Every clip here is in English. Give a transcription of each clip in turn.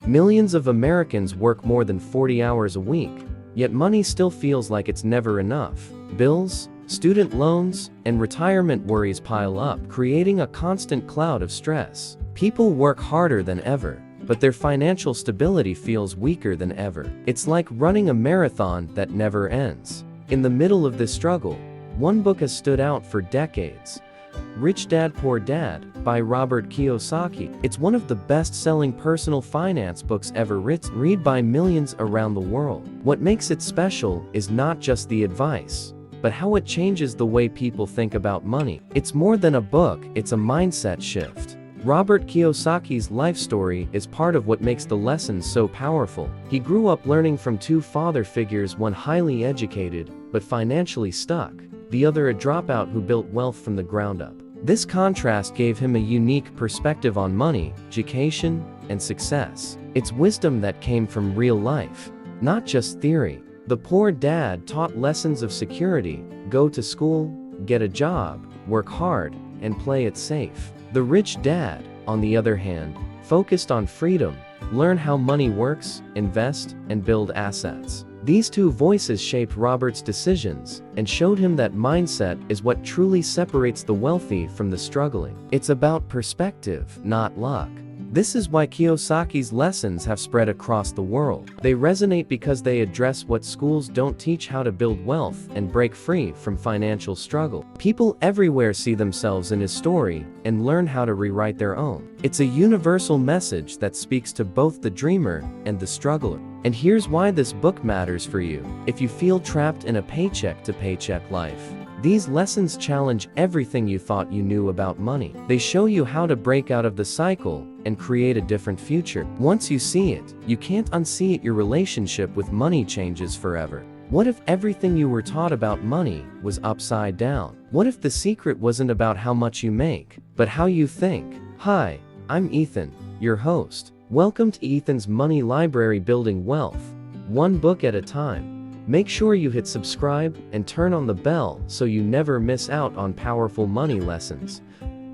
Millions of Americans work more than 40 hours a week, yet money still feels like it's never enough. Bills, student loans, and retirement worries pile up, creating a constant cloud of stress. People work harder than ever, but their financial stability feels weaker than ever. It's like running a marathon that never ends. In the middle of this struggle, one book has stood out for decades. Rich Dad Poor Dad by Robert Kiyosaki. It's one of the best-selling personal finance books ever written, read by millions around the world. What makes it special is not just the advice, but how it changes the way people think about money. It's more than a book, it's a mindset shift. Robert Kiyosaki's life story is part of what makes the lessons so powerful. He grew up learning from two father figures, one highly educated, but financially stuck, the other a dropout who built wealth from the ground up. This contrast gave him a unique perspective on money, education, and success. It's wisdom that came from real life, not just theory. The Poor Dad taught lessons of security: go to school, get a job, work hard, and play it safe. The Rich Dad, on the other hand, focused on freedom: learn how money works, invest, and build assets. These two voices shaped Robert's decisions and showed him that mindset is what truly separates the wealthy from the struggling. It's about perspective, not luck. This is why Kiyosaki's lessons have spread across the world. They resonate because they address what schools don't teach: how to build wealth and break free from financial struggle. People everywhere see themselves in his story and learn how to rewrite their own. It's a universal message that speaks to both the dreamer and the struggler. And here's why this book matters for you. If you feel trapped in a paycheck-to-paycheck life, these lessons challenge everything you thought you knew about money. They show you how to break out of the cycle and create a different future. Once you see it, you can't unsee it. Your relationship with money changes forever. What if everything you were taught about money was upside down? What if the secret wasn't about how much you make, but how you think? Hi, I'm Ethan, your host. Welcome to Ethan's Money Library, building wealth, one book at a time. Make sure you hit subscribe and turn on the bell so you never miss out on powerful money lessons.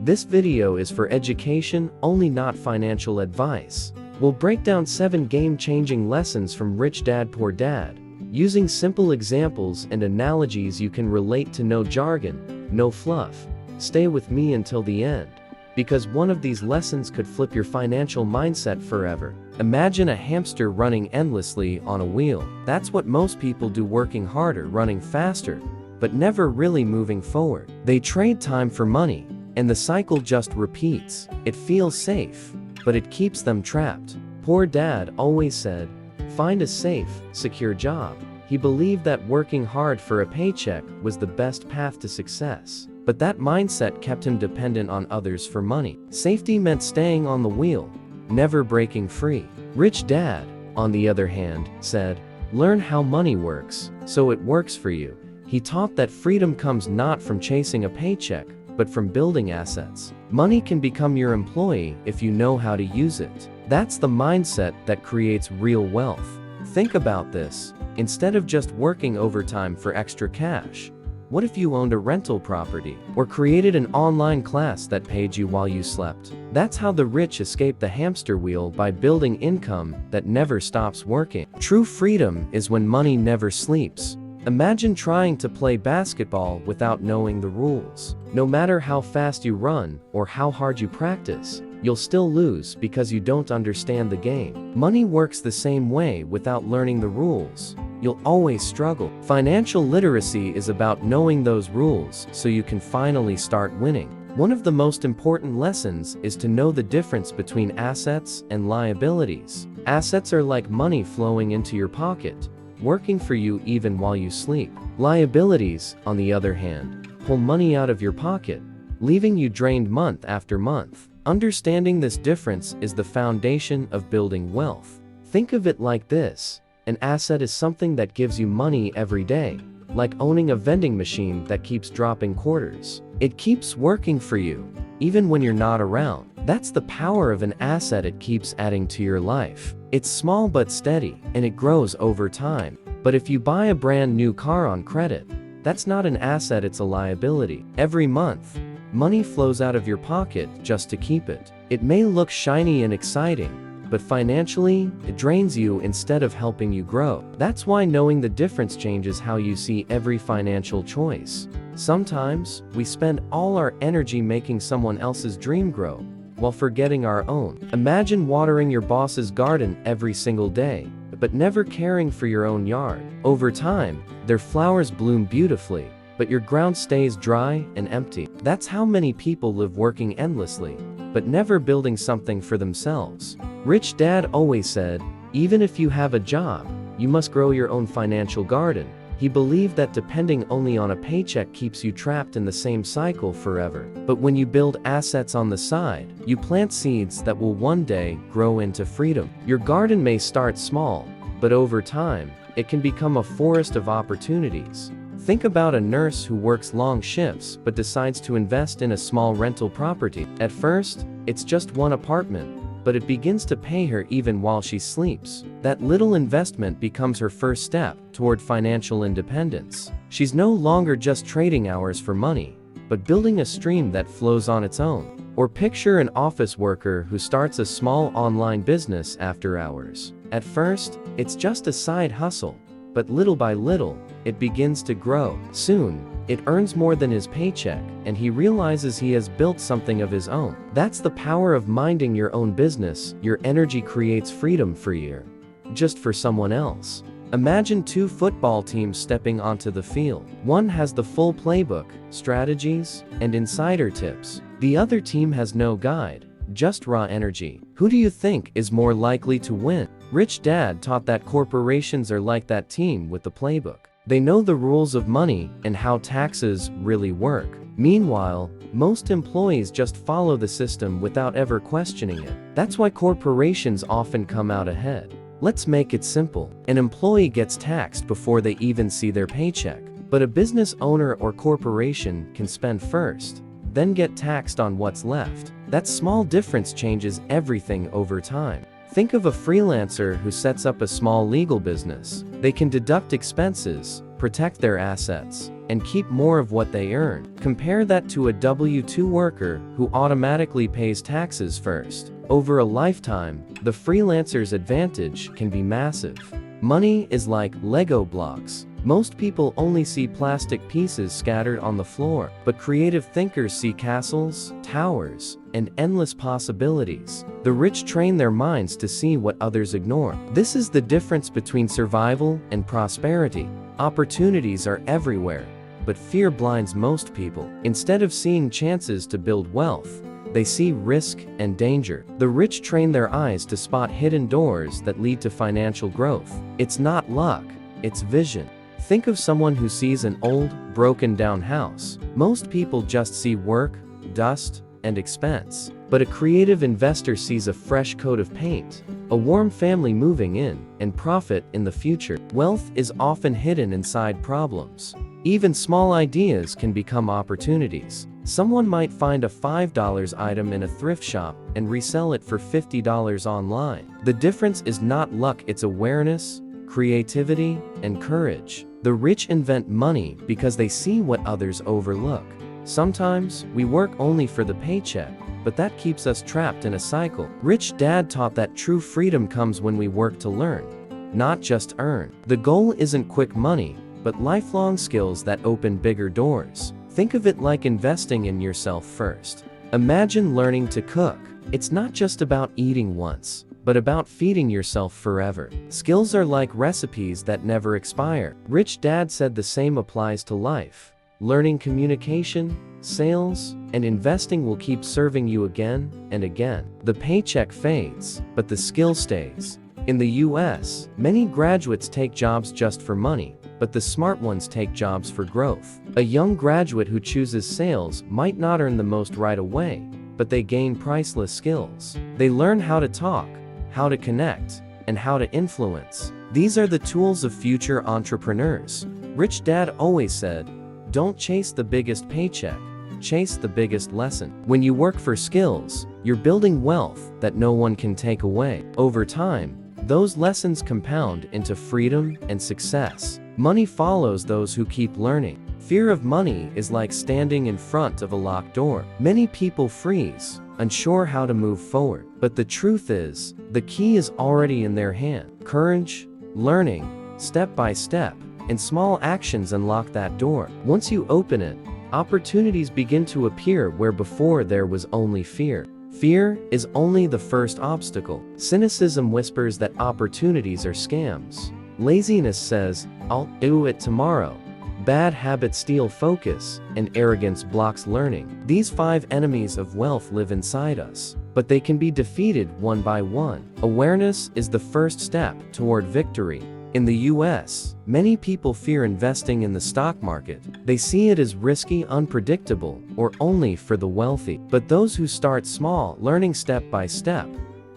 This video is for education only, not financial advice. We'll break down 7 game-changing lessons from Rich Dad Poor Dad, using simple examples and analogies you can relate to. No jargon, no fluff. Stay with me until the end, because one of these lessons could flip your financial mindset forever. Imagine a hamster running endlessly on a wheel. That's what most people do, working harder, running faster, but never really moving forward. They trade time for money, and the cycle just repeats. It feels safe, but it keeps them trapped. Poor Dad always said, find a safe, secure job. He believed that working hard for a paycheck was the best path to success. But that mindset kept him dependent on others for money. Safety meant staying on the wheel, never breaking free. Rich Dad, on the other hand, said, learn how money works, so it works for you. He taught that freedom comes not from chasing a paycheck, but from building assets. Money can become your employee if you know how to use it. That's the mindset that creates real wealth. Think about this. Instead of just working overtime for extra cash, what if you owned a rental property, or created an online class that paid you while you slept? That's how the rich escape the hamster wheel, by building income that never stops working. True freedom is when money never sleeps. Imagine trying to play basketball without knowing the rules. No matter how fast you run or how hard you practice, you'll still lose because you don't understand the game. Money works the same way. Without learning the rules, you'll always struggle. Financial literacy is about knowing those rules so you can finally start winning. One of the most important lessons is to know the difference between assets and liabilities. Assets are like money flowing into your pocket, working for you even while you sleep. Liabilities, on the other hand, pull money out of your pocket, leaving you drained month after month. Understanding this difference is the foundation of building wealth. Think of it like this. An asset is something that gives you money every day, like owning a vending machine that keeps dropping quarters. It keeps working for you, even when you're not around. That's the power of an asset. It keeps adding to your life. It's small but steady, and it grows over time. But if you buy a brand new car on credit, that's not an asset, it's a liability. Every month, money flows out of your pocket just to keep it. It may look shiny and exciting, but financially, it drains you instead of helping you grow. That's why knowing the difference changes how you see every financial choice. Sometimes, we spend all our energy making someone else's dream grow, while forgetting our own. Imagine watering your boss's garden every single day, but never caring for your own yard. Over time, their flowers bloom beautifully, but your ground stays dry and empty. That's how many people live working endlessly, but never building something for themselves. Rich Dad always said, even if you have a job, you must grow your own financial garden. He believed that depending only on a paycheck keeps you trapped in the same cycle forever. But when you build assets on the side, you plant seeds that will one day grow into freedom. Your garden may start small, but over time, it can become a forest of opportunities. Think about a nurse who works long shifts but decides to invest in a small rental property. At first, it's just one apartment, but it begins to pay her even while she sleeps. That little investment becomes her first step toward financial independence. She's no longer just trading hours for money, but building a stream that flows on its own. Or picture an office worker who starts a small online business after hours. At first, it's just a side hustle, but little by little, it begins to grow. Soon, it earns more than his paycheck, and he realizes he has built something of his own. That's the power of minding your own business. Your energy creates freedom for you, just for someone else. Imagine two football teams stepping onto the field. One has the full playbook, strategies, and insider tips. The other team has no guide, just raw energy. Who do you think is more likely to win? Rich Dad taught that corporations are like that team with the playbook. They know the rules of money and how taxes really work. Meanwhile, most employees just follow the system without ever questioning it. That's why corporations often come out ahead. Let's make it simple. An employee gets taxed before they even see their paycheck. But a business owner or corporation can spend first, then get taxed on what's left. That small difference changes everything over time. Think of a freelancer who sets up a small legal business. They can deduct expenses, protect their assets, and keep more of what they earn. Compare that to a W-2 worker who automatically pays taxes first. Over a lifetime, the freelancer's advantage can be massive. Money is like Lego blocks. Most people only see plastic pieces scattered on the floor, but creative thinkers see castles, towers, and endless possibilities. The rich train their minds to see what others ignore. This is the difference between survival and prosperity. Opportunities are everywhere, but fear blinds most people. Instead of seeing chances to build wealth, they see risk and danger. The rich train their eyes to spot hidden doors that lead to financial growth. It's not luck, it's vision. Think of someone who sees an old, broken-down house. Most people just see work, dust, and expense. But a creative investor sees a fresh coat of paint, a warm family moving in, and profit in the future. Wealth is often hidden inside problems. Even small ideas can become opportunities. Someone might find a $5 item in a thrift shop and resell it for $50 online. The difference is not luck, it's awareness, creativity, and courage. The rich invent money because they see what others overlook. Sometimes, we work only for the paycheck, but that keeps us trapped in a cycle. Rich Dad taught that true freedom comes when we work to learn, not just earn. The goal isn't quick money, but lifelong skills that open bigger doors. Think of it like investing in yourself first. Imagine learning to cook. It's not just about eating once, but about feeding yourself forever. Skills are like recipes that never expire. Rich Dad said the same applies to life. Learning communication, sales, and investing will keep serving you again and again. The paycheck fades, but the skill stays. In the US, many graduates take jobs just for money, but the smart ones take jobs for growth. A young graduate who chooses sales might not earn the most right away, but they gain priceless skills. They learn how to talk, how to connect, and how to influence. These are the tools of future entrepreneurs. Rich Dad always said, don't chase the biggest paycheck, chase the biggest lesson. When you work for skills, you're building wealth that no one can take away. Over time, those lessons compound into freedom and success. Money follows those who keep learning. Fear of money is like standing in front of a locked door. Many people freeze, unsure how to move forward. But the truth is, the key is already in their hand. Courage, learning, step by step, and small actions unlock that door. Once you open it, opportunities begin to appear where before there was only fear. Fear is only the first obstacle. Cynicism whispers that opportunities are scams. Laziness says, "I'll do it tomorrow." Bad habits steal focus, and arrogance blocks learning. These 5 enemies of wealth live inside us, but they can be defeated one by one. Awareness is the first step toward victory. In the US, many people fear investing in the stock market. They see it as risky, unpredictable, or only for the wealthy. But those who start small, learning step by step,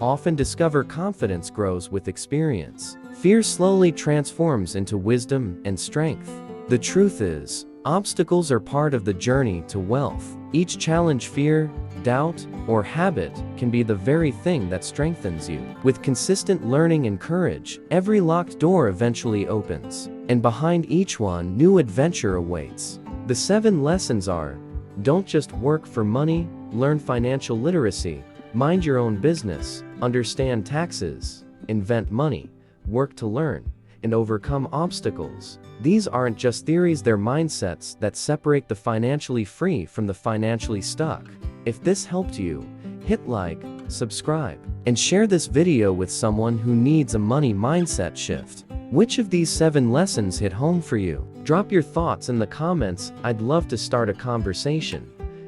often discover confidence grows with experience. Fear slowly transforms into wisdom and strength. The truth is, obstacles are part of the journey to wealth. Each challenge, fear, doubt, or habit can be the very thing that strengthens you. With consistent learning and courage, every locked door eventually opens, and behind each one, new adventure awaits. The 7 lessons are: don't just work for money, learn financial literacy, mind your own business, understand taxes, invent money, work to learn, and overcome obstacles. These aren't just theories, they're mindsets that separate the financially free from the financially stuck. If this helped you, hit like, subscribe, and share this video with someone who needs a money mindset shift. Which of these 7 lessons hit home for you? Drop your thoughts in the comments. I'd love to start a conversation.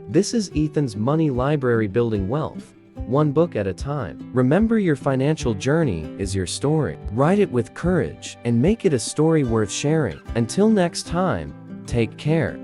This is Ethan's Money Library, building wealth, one book at a time. Remember, your financial journey is your story. Write it with courage and make it a story worth sharing. Until next time, take care.